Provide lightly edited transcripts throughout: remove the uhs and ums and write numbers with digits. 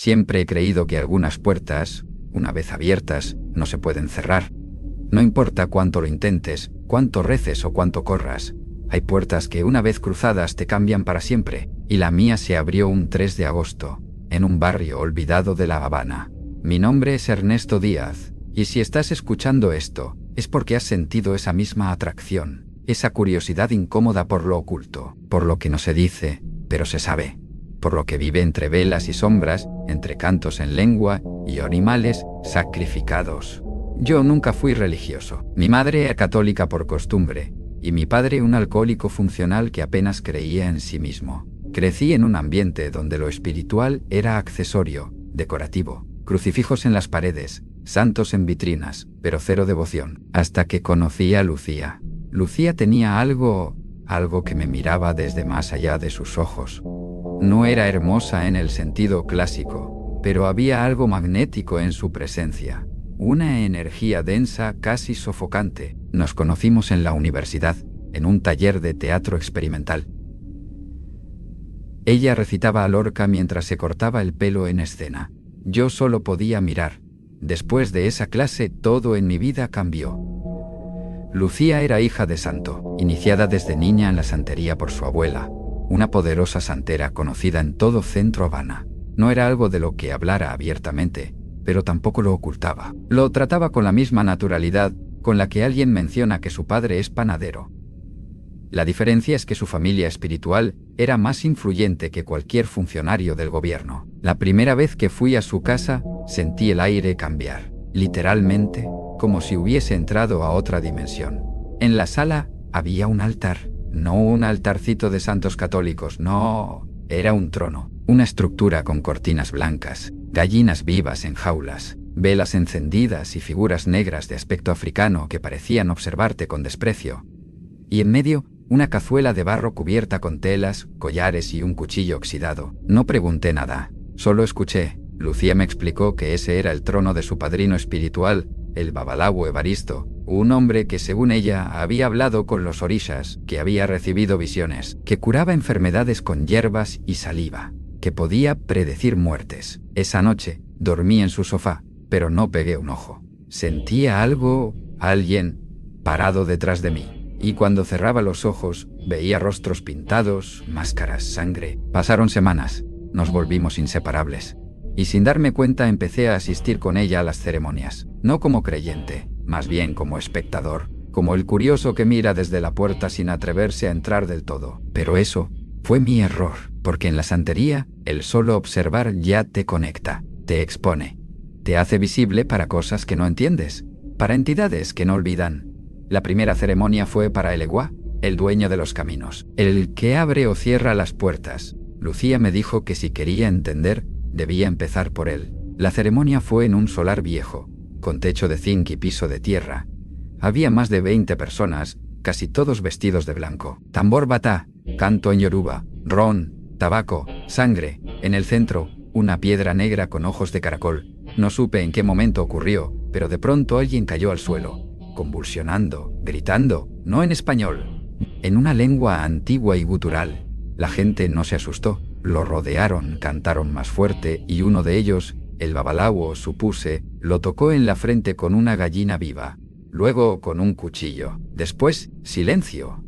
Siempre he creído que algunas puertas, una vez abiertas, no se pueden cerrar. No importa cuánto lo intentes, cuánto reces o cuánto corras. Hay puertas que una vez cruzadas te cambian para siempre, y la mía se abrió un 3 de agosto, en un barrio olvidado de La Habana. Mi nombre es Ernesto Díaz, y si estás escuchando esto, es porque has sentido esa misma atracción, esa curiosidad incómoda por lo oculto, por lo que no se dice, pero se sabe, por lo que vive entre velas y sombras, entre cantos en lengua y animales sacrificados. Yo nunca fui religioso. Mi madre era católica por costumbre, y mi padre un alcohólico funcional que apenas creía en sí mismo. Crecí en un ambiente donde lo espiritual era accesorio, decorativo, crucifijos en las paredes, santos en vitrinas, pero cero devoción. Hasta que conocí a Lucía. Lucía tenía algo que me miraba desde más allá de sus ojos. No era hermosa en el sentido clásico, pero había algo magnético en su presencia. Una energía densa, casi sofocante. Nos conocimos en la universidad, en un taller de teatro experimental. Ella recitaba a Lorca mientras se cortaba el pelo en escena. Yo solo podía mirar. Después de esa clase, todo en mi vida cambió. Lucía era hija de santo, iniciada desde niña en la santería por su abuela, una poderosa santera conocida en todo Centro Habana. No era algo de lo que hablara abiertamente, pero tampoco lo ocultaba. Lo trataba con la misma naturalidad con la que alguien menciona que su padre es panadero. La diferencia es que su familia espiritual era más influyente que cualquier funcionario del gobierno. La primera vez que fui a su casa, sentí el aire cambiar, literalmente, como si hubiese entrado a otra dimensión. En la sala había un altar, no un altarcito de santos católicos, no, era un trono, una estructura con cortinas blancas, gallinas vivas en jaulas, velas encendidas y figuras negras de aspecto africano que parecían observarte con desprecio. Y en medio, una cazuela de barro cubierta con telas, collares y un cuchillo oxidado. No pregunté nada, solo escuché. Lucía me explicó que ese era el trono de su padrino espiritual, el Babalawo Evaristo, un hombre que según ella había hablado con los orishas, que había recibido visiones, que curaba enfermedades con hierbas y saliva, que podía predecir muertes. Esa noche, dormí en su sofá, pero no pegué un ojo. Sentía algo, alguien, parado detrás de mí. Y cuando cerraba los ojos, veía rostros pintados, máscaras, sangre. Pasaron semanas, nos volvimos inseparables. Y sin darme cuenta empecé a asistir con ella a las ceremonias. No como creyente, más bien como espectador, como el curioso que mira desde la puerta sin atreverse a entrar del todo. Pero eso fue mi error, porque en la santería, el solo observar ya te conecta, te expone, te hace visible para cosas que no entiendes, para entidades que no olvidan. La primera ceremonia fue para el Eguá, el dueño de los caminos, el que abre o cierra las puertas. Lucía me dijo que si quería entender, debía empezar por él. La ceremonia fue en un solar viejo, con techo de zinc y piso de tierra. Había más de 20 personas, casi todos vestidos de blanco. Tambor batá, canto en yoruba, ron, tabaco, sangre. En el centro, una piedra negra con ojos de caracol. No supe en qué momento ocurrió, pero de pronto alguien cayó al suelo, convulsionando, gritando, no en español, en una lengua antigua y gutural. La gente no se asustó, lo rodearon, cantaron más fuerte y uno de ellos, el Babalawo, supuse, lo tocó en la frente con una gallina viva, luego con un cuchillo. Después, silencio.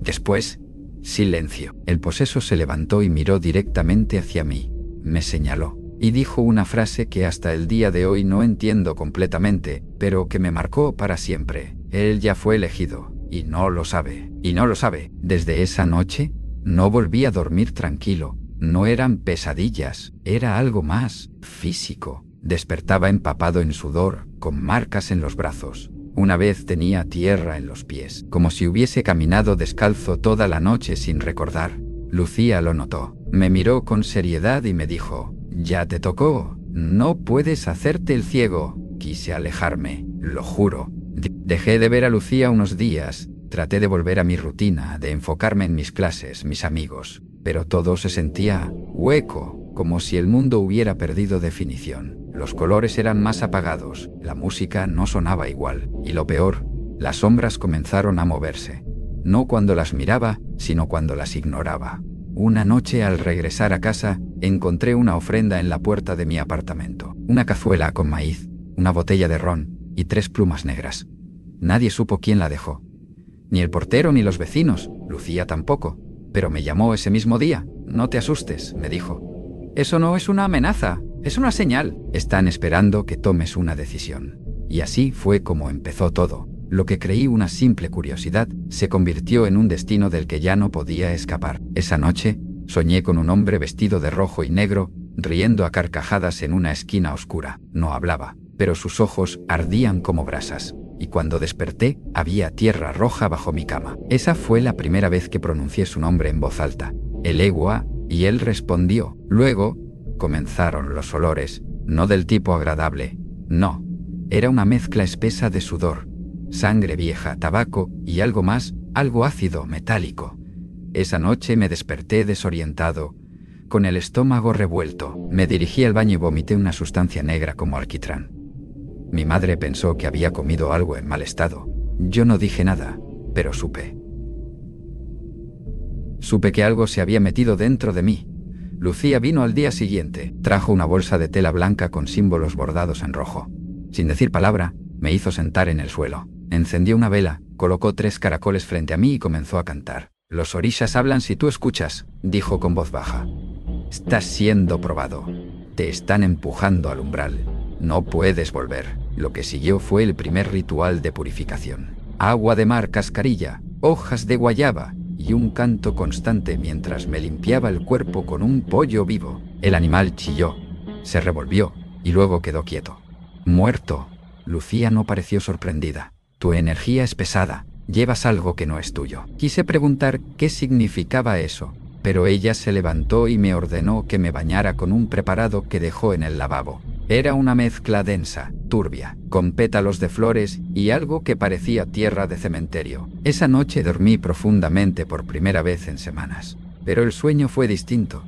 Después, silencio. El poseso se levantó y miró directamente hacia mí. Me señaló y dijo una frase que hasta el día de hoy no entiendo completamente, pero que me marcó para siempre. Él ya fue elegido, y no lo sabe. Y no lo sabe. Desde esa noche, no volví a dormir tranquilo. No eran pesadillas, era algo más, físico. Despertaba empapado en sudor, con marcas en los brazos. Una vez tenía tierra en los pies, como si hubiese caminado descalzo toda la noche sin recordar. Lucía lo notó. Me miró con seriedad y me dijo: «Ya te tocó, no puedes hacerte el ciego». Quise alejarme, lo juro. Dejé de ver a Lucía unos días, traté de volver a mi rutina, de enfocarme en mis clases, mis amigos, pero todo se sentía hueco, como si el mundo hubiera perdido definición. Los colores eran más apagados, la música no sonaba igual, y lo peor, las sombras comenzaron a moverse. No cuando las miraba, sino cuando las ignoraba. Una noche al regresar a casa, encontré una ofrenda en la puerta de mi apartamento. Una cazuela con maíz, una botella de ron y 3 plumas negras. Nadie supo quién la dejó. Ni el portero ni los vecinos, Lucía tampoco. Pero me llamó ese mismo día. No te asustes, me dijo. Eso no es una amenaza, es una señal. Están esperando que tomes una decisión. Y así fue como empezó todo. Lo que creí una simple curiosidad se convirtió en un destino del que ya no podía escapar. Esa noche, soñé con un hombre vestido de rojo y negro, riendo a carcajadas en una esquina oscura. No hablaba, pero sus ojos ardían como brasas. Y cuando desperté, había tierra roja bajo mi cama. Esa fue la primera vez que pronuncié su nombre en voz alta. El Ewa, y él respondió. Luego, comenzaron los olores, no del tipo agradable. No, era una mezcla espesa de sudor, sangre vieja, tabaco y algo más, algo ácido, metálico. Esa noche me desperté desorientado, con el estómago revuelto. Me dirigí al baño y vomité una sustancia negra como alquitrán. Mi madre pensó que había comido algo en mal estado. Yo no dije nada, pero supe. Supe que algo se había metido dentro de mí. Lucía vino al día siguiente. Trajo una bolsa de tela blanca con símbolos bordados en rojo. Sin decir palabra, me hizo sentar en el suelo. Encendió una vela, colocó 3 caracoles frente a mí y comenzó a cantar. Los orishas hablan si tú escuchas, dijo con voz baja. Estás siendo probado. Te están empujando al umbral. No puedes volver. Lo que siguió fue el primer ritual de purificación. Agua de mar, cascarilla, hojas de guayaba y un canto constante mientras me limpiaba el cuerpo con un pollo vivo. El animal chilló, se revolvió y luego quedó quieto. Muerto. Lucía no pareció sorprendida. Tu energía es pesada. Llevas algo que no es tuyo. Quise preguntar qué significaba eso, pero ella se levantó y me ordenó que me bañara con un preparado que dejó en el lavabo. Era una mezcla densa, turbia, con pétalos de flores y algo que parecía tierra de cementerio. Esa noche dormí profundamente por primera vez en semanas, pero el sueño fue distinto.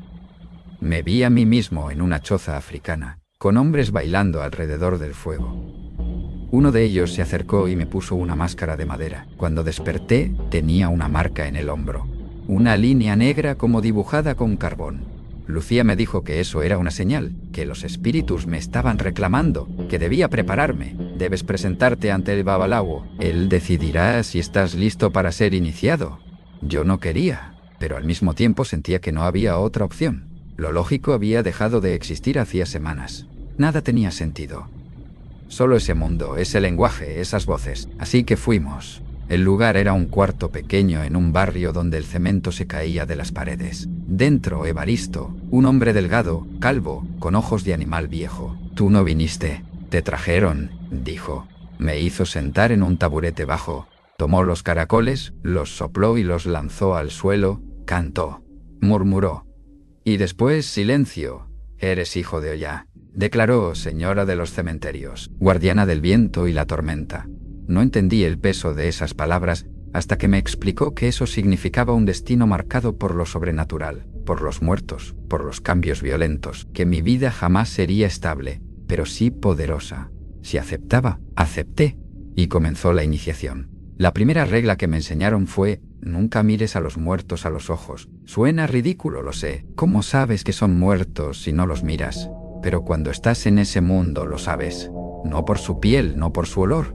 Me vi a mí mismo en una choza africana, con hombres bailando alrededor del fuego. Uno de ellos se acercó y me puso una máscara de madera. Cuando desperté, tenía una marca en el hombro, una línea negra como dibujada con carbón. Lucía me dijo que eso era una señal, que los espíritus me estaban reclamando, que debía prepararme. Debes presentarte ante el Babalawo. Él decidirá si estás listo para ser iniciado. Yo no quería, pero al mismo tiempo sentía que no había otra opción. Lo lógico había dejado de existir hacía semanas. Nada tenía sentido. Solo ese mundo, ese lenguaje, esas voces. Así que fuimos. El lugar era un cuarto pequeño en un barrio donde el cemento se caía de las paredes. Dentro, Evaristo, un hombre delgado, calvo, con ojos de animal viejo. Tú no viniste, te trajeron, dijo. Me hizo sentar en un taburete bajo. Tomó los caracoles, los sopló y los lanzó al suelo, cantó, murmuró. Y después silencio. Eres hijo de Oya, declaró, señora de los cementerios, guardiana del viento y la tormenta. No entendí el peso de esas palabras hasta que me explicó que eso significaba un destino marcado por lo sobrenatural, por los muertos, por los cambios violentos, que mi vida jamás sería estable, pero sí poderosa. Si aceptaba, acepté, y comenzó la iniciación. La primera regla que me enseñaron fue: nunca mires a los muertos a los ojos. Suena ridículo, lo sé. ¿Cómo sabes que son muertos si no los miras? Pero cuando estás en ese mundo lo sabes. No por su piel, no por su olor.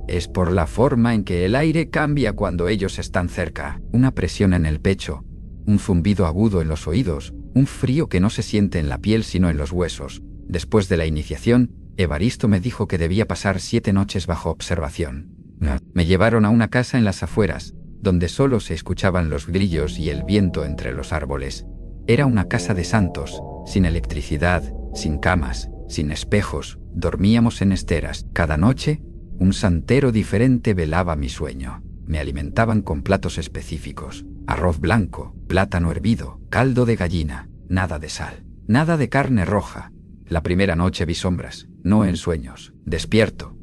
Es por la forma en que el aire cambia cuando ellos están cerca. Una presión en el pecho, un zumbido agudo en los oídos, un frío que no se siente en la piel sino en los huesos. Después de la iniciación, Evaristo me dijo que debía pasar 7 noches bajo observación. Me llevaron a una casa en las afueras, donde solo se escuchaban los grillos y el viento entre los árboles. Era una casa de santos, sin electricidad, sin camas, sin espejos. Dormíamos en esteras. Cada noche, un santero diferente velaba mi sueño. Me alimentaban con platos específicos: arroz blanco, plátano hervido, caldo de gallina, nada de sal, nada de carne roja. La primera noche vi sombras, no en sueños, despierto.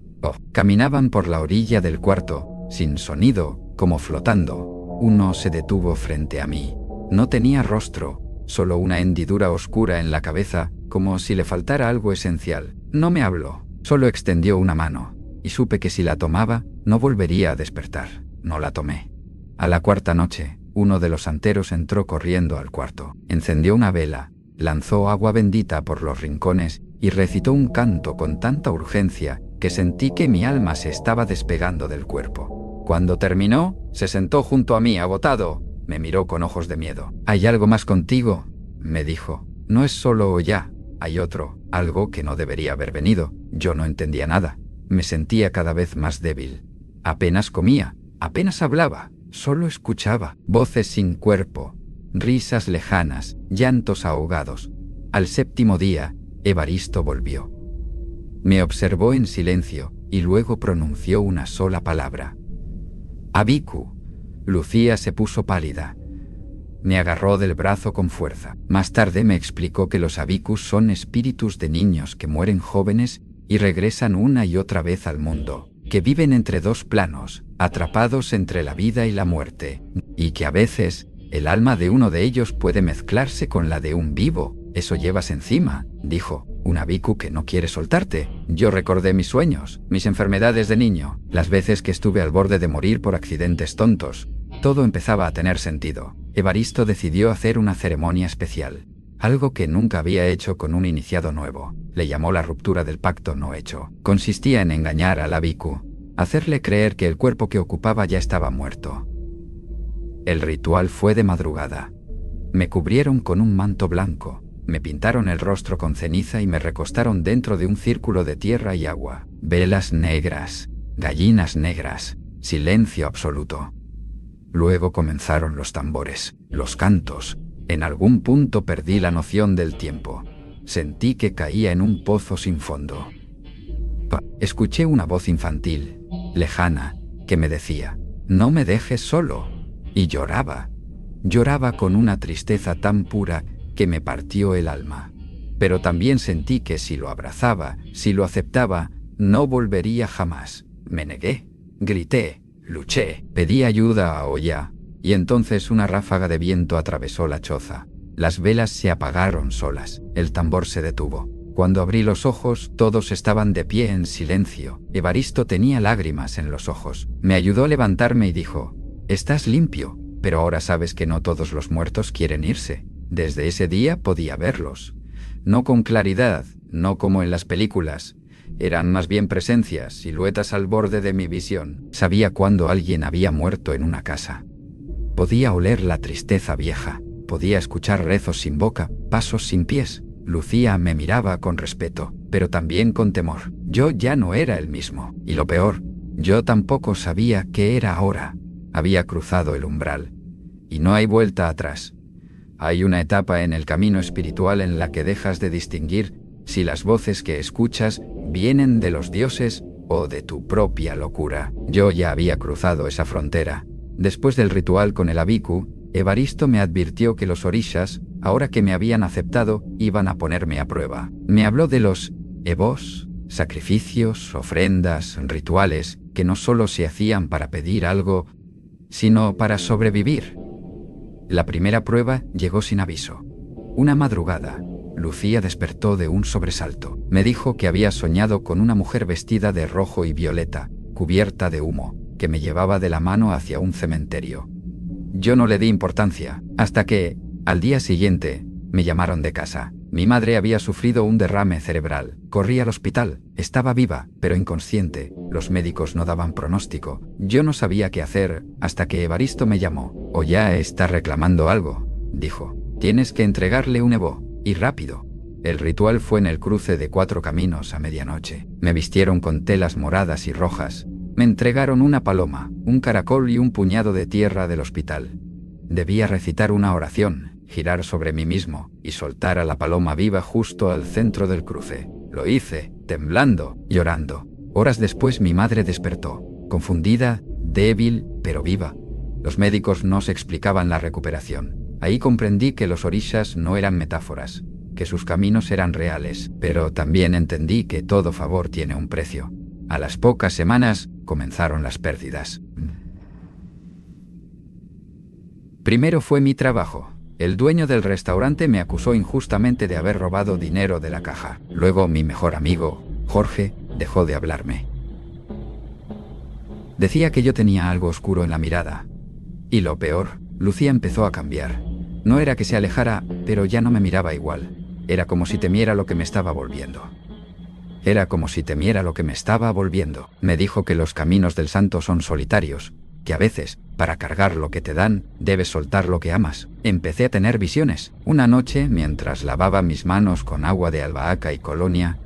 Caminaban por la orilla del cuarto, sin sonido, como flotando. Uno se detuvo frente a mí. No tenía rostro, solo una hendidura oscura en la cabeza, como si le faltara algo esencial. No me habló, solo extendió una mano. Y supe que si la tomaba, no volvería a despertar. No la tomé. A la cuarta noche, Uno de los santeros entró corriendo al cuarto, encendió una vela, lanzó agua bendita por los rincones y recitó un canto con tanta urgencia que sentí que mi alma se estaba despegando del cuerpo. Cuando terminó, se sentó junto a mí, agotado. Me miró con ojos de miedo. «¿Hay algo más contigo?», me dijo. «No es solo Oya, hay otro, algo que no debería haber venido». Yo no entendía nada. Me sentía cada vez más débil. Apenas comía, apenas hablaba, solo escuchaba. Voces sin cuerpo, risas lejanas, llantos ahogados. Al séptimo día, Evaristo volvió. Me observó en silencio y luego pronunció una sola palabra. «Abiku». Lucía se puso pálida. Me agarró del brazo con fuerza. Más tarde me explicó que los abikus son espíritus de niños que mueren jóvenes y regresan una y otra vez al mundo, que viven entre dos planos, atrapados entre la vida y la muerte, y que a veces el alma de uno de ellos puede mezclarse con la de un vivo. «Eso llevas encima», dijo, «un abiku que no quiere soltarte». Yo recordé mis sueños, mis enfermedades de niño, las veces que estuve al borde de morir por accidentes tontos. Todo empezaba a tener sentido. Evaristo decidió hacer una ceremonia especial, algo que nunca había hecho con un iniciado nuevo. Le llamó la ruptura del pacto no hecho. Consistía en engañar al abiku, hacerle creer que el cuerpo que ocupaba ya estaba muerto. El ritual fue de madrugada. Me cubrieron con un manto blanco, me pintaron el rostro con ceniza y me recostaron dentro de un círculo de tierra y agua. Velas negras, gallinas negras, silencio absoluto. Luego comenzaron los tambores, los cantos. En algún punto perdí la noción del tiempo. Sentí que caía en un pozo sin fondo. Escuché una voz infantil, lejana, que me decía: «No me dejes solo». Y lloraba. Lloraba con una tristeza tan pura que me partió el alma. Pero también sentí que si lo abrazaba, si lo aceptaba, no volvería jamás. Me negué, grité, luché, pedí ayuda a Oya, y entonces una ráfaga de viento atravesó la choza. Las velas se apagaron solas, el tambor se detuvo. Cuando abrí los ojos, todos estaban de pie en silencio. Evaristo tenía lágrimas en los ojos. Me ayudó a levantarme y dijo: «Estás limpio, pero ahora sabes que no todos los muertos quieren irse». Desde ese día podía verlos. No con claridad, no como en las películas. Eran más bien presencias, siluetas al borde de mi visión. Sabía cuando alguien había muerto en una casa. Podía oler la tristeza vieja. Podía escuchar rezos sin boca, pasos sin pies. Lucía me miraba con respeto, pero también con temor. Yo ya no era el mismo. Y lo peor, yo tampoco sabía qué era ahora. Había cruzado el umbral. Y no hay vuelta atrás. Hay una etapa en el camino espiritual en la que dejas de distinguir si las voces que escuchas vienen de los dioses o de tu propia locura. Yo ya había cruzado esa frontera. Después del ritual con el abiku, Evaristo me advirtió que los orishas, ahora que me habían aceptado, iban a ponerme a prueba. Me habló de los evos, sacrificios, ofrendas, rituales, que no solo se hacían para pedir algo, sino para sobrevivir. La primera prueba llegó sin aviso. Una madrugada, Lucía despertó de un sobresalto. Me dijo que había soñado con una mujer vestida de rojo y violeta, cubierta de humo, que me llevaba de la mano hacia un cementerio. Yo no le di importancia, hasta que, al día siguiente, me llamaron de casa. Mi madre había sufrido un derrame cerebral. Corrí al hospital. Estaba viva, pero inconsciente. Los médicos no daban pronóstico. Yo no sabía qué hacer hasta que Evaristo me llamó. «Oya está reclamando algo», dijo. «Tienes que entregarle un evo, y rápido». El ritual fue en el cruce de 4 caminos a medianoche. Me vistieron con telas moradas y rojas. Me entregaron una paloma, un caracol y un puñado de tierra del hospital. Debía recitar una oración, girar sobre mí mismo y soltar a la paloma viva justo al centro del cruce. Lo hice, temblando, llorando. Horas después mi madre despertó, confundida, débil, pero viva. Los médicos no se explicaban la recuperación. Ahí comprendí que los orishas no eran metáforas, que sus caminos eran reales, pero también entendí que todo favor tiene un precio. A las pocas semanas comenzaron las pérdidas. Primero fue mi trabajo. El dueño del restaurante me acusó injustamente de haber robado dinero de la caja. Luego mi mejor amigo, Jorge, dejó de hablarme. Decía que yo tenía algo oscuro en la mirada. Y lo peor, Lucía empezó a cambiar. No era que se alejara, pero ya no me miraba igual. Era como si temiera lo que me estaba volviendo. Me dijo que los caminos del santo son solitarios, que a veces, para cargar lo que te dan, debes soltar lo que amas. Empecé a tener visiones. Una noche, mientras lavaba mis manos con agua de albahaca y colonia,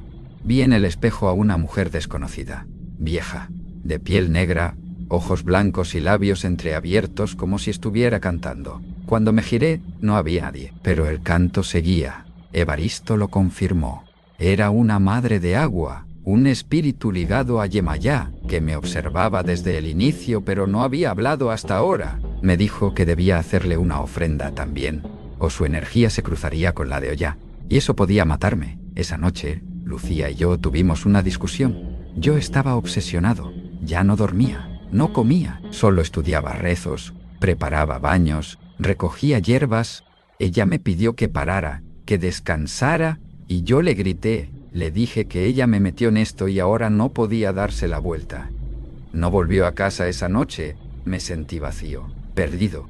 vi en el espejo a una mujer desconocida, vieja, de piel negra, ojos blancos y labios entreabiertos como si estuviera cantando. Cuando me giré, no había nadie, pero el canto seguía. Evaristo lo confirmó. Era una madre de agua, un espíritu ligado a Yemayá, que me observaba desde el inicio pero no había hablado hasta ahora. Me dijo que debía hacerle una ofrenda también, o su energía se cruzaría con la de Ollá, y eso podía matarme. Esa noche, Lucía y yo tuvimos una discusión. Yo estaba obsesionado, ya no dormía, no comía, solo estudiaba rezos, preparaba baños, recogía hierbas. Ella me pidió que parara, que descansara, y yo le grité, le dije que ella me metió en esto y ahora no podía darse la vuelta. No volvió a casa esa noche, me sentí vacío, perdido,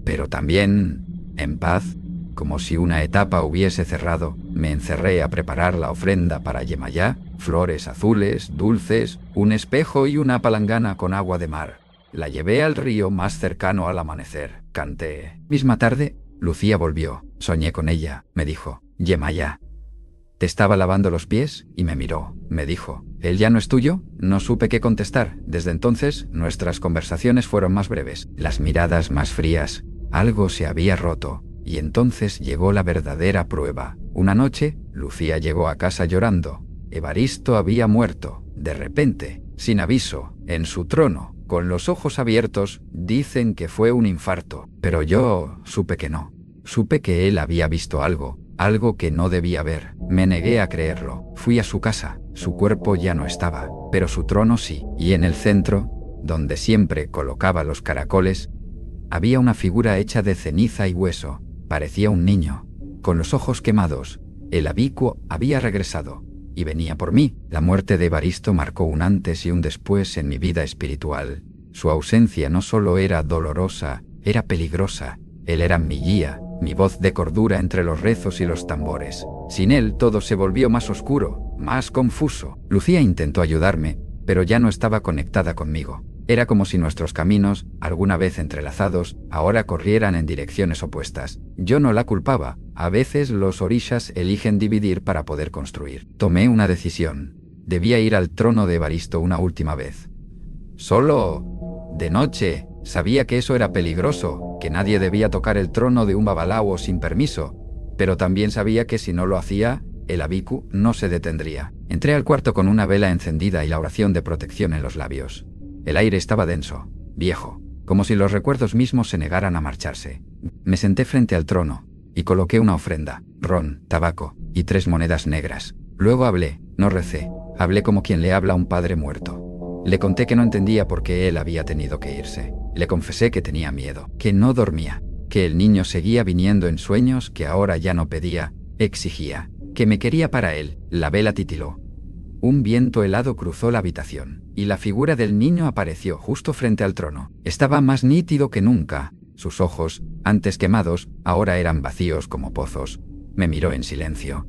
pero también en paz, como si una etapa hubiese cerrado. Me encerré a preparar la ofrenda para Yemayá, flores azules, dulces, un espejo y una palangana con agua de mar. La llevé al río más cercano al amanecer, canté. Misma tarde, Lucía volvió, soñé con ella, me dijo, Yemayá. Te estaba lavando los pies y me miró, me dijo, ¿él ya no es tuyo? No supe qué contestar. Desde entonces, nuestras conversaciones fueron más breves, las miradas más frías. Algo se había roto, y entonces llegó la verdadera prueba. Una noche, Lucía llegó a casa llorando. Evaristo había muerto, de repente, sin aviso, en su trono, con los ojos abiertos. Dicen que fue un infarto, pero yo supe que no. Supe que él había visto algo que no debía ver. Me negué a creerlo. Fui a su casa. Su cuerpo ya no estaba, pero su trono sí. Y en el centro, donde siempre colocaba los caracoles, había una figura hecha de ceniza y hueso. Parecía un niño, con los ojos quemados. El abicuo había regresado, y venía por mí. La muerte de Evaristo marcó un antes y un después en mi vida espiritual. Su ausencia no solo era dolorosa, era peligrosa. Él era mi guía, mi voz de cordura entre los rezos y los tambores. Sin él todo se volvió más oscuro, más confuso. Lucía intentó ayudarme, pero ya no estaba conectada conmigo. Era como si nuestros caminos, alguna vez entrelazados, ahora corrieran en direcciones opuestas. Yo no la culpaba. A veces los orishas eligen dividir para poder construir. Tomé una decisión. Debía ir al trono de Evaristo una última vez. Solo de noche. Sabía que eso era peligroso, que nadie debía tocar el trono de un babalao sin permiso, pero también sabía que si no lo hacía, el abiku no se detendría. Entré al cuarto con una vela encendida y la oración de protección en los labios. El aire estaba denso, viejo, como si los recuerdos mismos se negaran a marcharse. Me senté frente al trono y coloqué una ofrenda, ron, tabaco y 3 monedas negras. Luego hablé, no recé, hablé como quien le habla a un padre muerto. Le conté que no entendía por qué él había tenido que irse. Le confesé que tenía miedo, que no dormía, que el niño seguía viniendo en sueños, que ahora ya no pedía, exigía, que me quería para él. La vela titiló. Un viento helado cruzó la habitación, y la figura del niño apareció justo frente al trono. Estaba más nítido que nunca. Sus ojos, antes quemados, ahora eran vacíos como pozos. Me miró en silencio.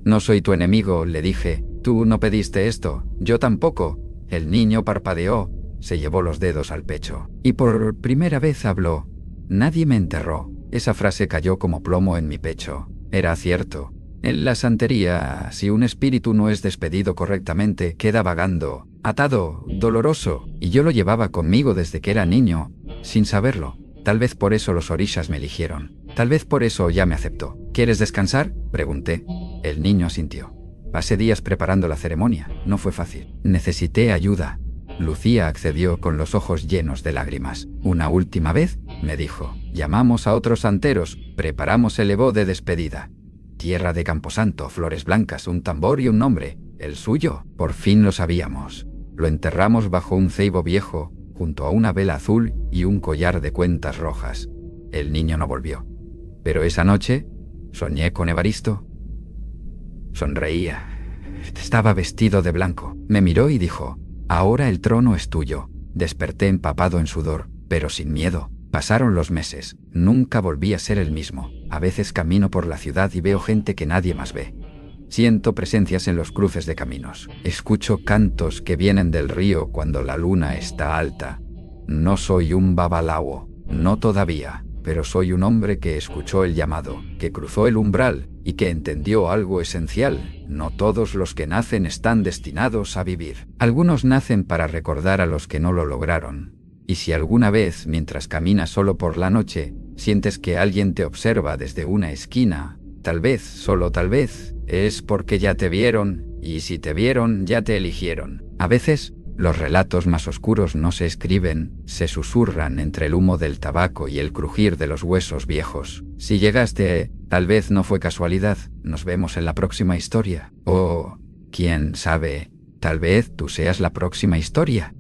No soy tu enemigo, le dije. Tú no pediste esto, yo tampoco. El niño parpadeó, se llevó los dedos al pecho, y por primera vez habló. Nadie me enterró. Esa frase cayó como plomo en mi pecho. Era cierto. En la santería, si un espíritu no es despedido correctamente, queda vagando, atado, doloroso, y yo lo llevaba conmigo desde que era niño, sin saberlo. Tal vez por eso los orishas me eligieron. Tal vez por eso ya me aceptó. ¿Quieres descansar?, pregunté. El niño asintió. Pasé días preparando la ceremonia. No fue fácil. Necesité ayuda. Lucía accedió con los ojos llenos de lágrimas. Una última vez, me dijo. Llamamos a otros santeros. Preparamos el ebó de despedida. Tierra de Camposanto, flores blancas, un tambor y un nombre. El suyo. Por fin lo sabíamos. Lo enterramos bajo un ceibo viejo, junto a una vela azul y un collar de cuentas rojas. El niño no volvió. Pero esa noche, soñé con Evaristo. Sonreía. Estaba vestido de blanco. Me miró y dijo, ahora el trono es tuyo. Desperté empapado en sudor, pero sin miedo. Pasaron los meses. Nunca volví a ser el mismo. A veces camino por la ciudad y veo gente que nadie más ve. Siento presencias en los cruces de caminos. Escucho cantos que vienen del río cuando la luna está alta. No soy un babalao, no todavía, pero soy un hombre que escuchó el llamado, que cruzó el umbral y que entendió algo esencial. No todos los que nacen están destinados a vivir. Algunos nacen para recordar a los que no lo lograron. Y si alguna vez, mientras caminas solo por la noche, sientes que alguien te observa desde una esquina, tal vez, solo tal vez, es porque ya te vieron, y si te vieron, ya te eligieron. A veces, los relatos más oscuros no se escriben, se susurran entre el humo del tabaco y el crujir de los huesos viejos. Si llegaste, tal vez no fue casualidad. Nos vemos en la próxima historia. O, quién sabe, tal vez tú seas la próxima historia.